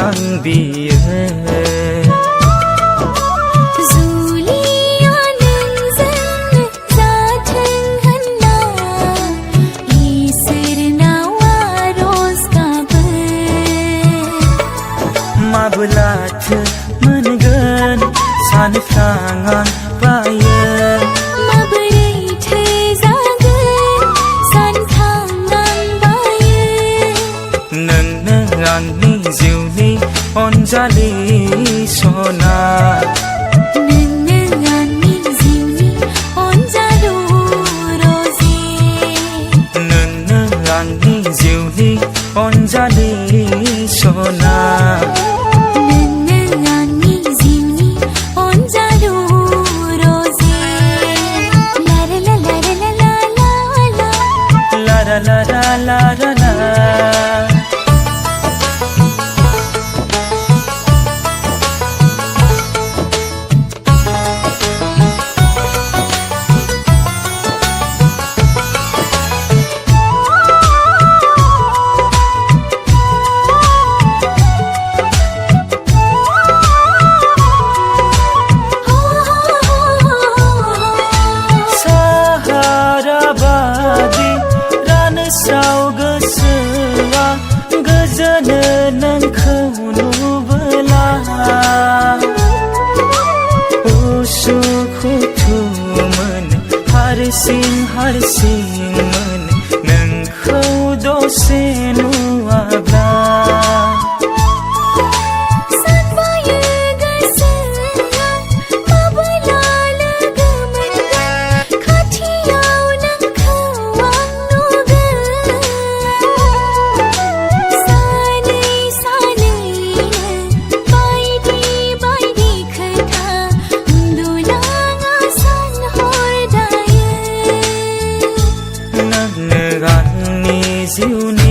आं बियो माब्लाथो मोनगोन सानफ्रां आं बायो माबोरैथो जागोन सानफ्रां आं बायो नोंनो आंनि जिउनि अनजालि सना नोंनो आंनि जिउनि अनजालु रजे नोंनो आंनि जिउनि अनजालि सना la la la la la साव गोसोआ गोजोनो नोंखौ नुबोला उसुखुथु मोनो हारसिं मोनो नोंखौ दसे नुवाब्ला जिउनि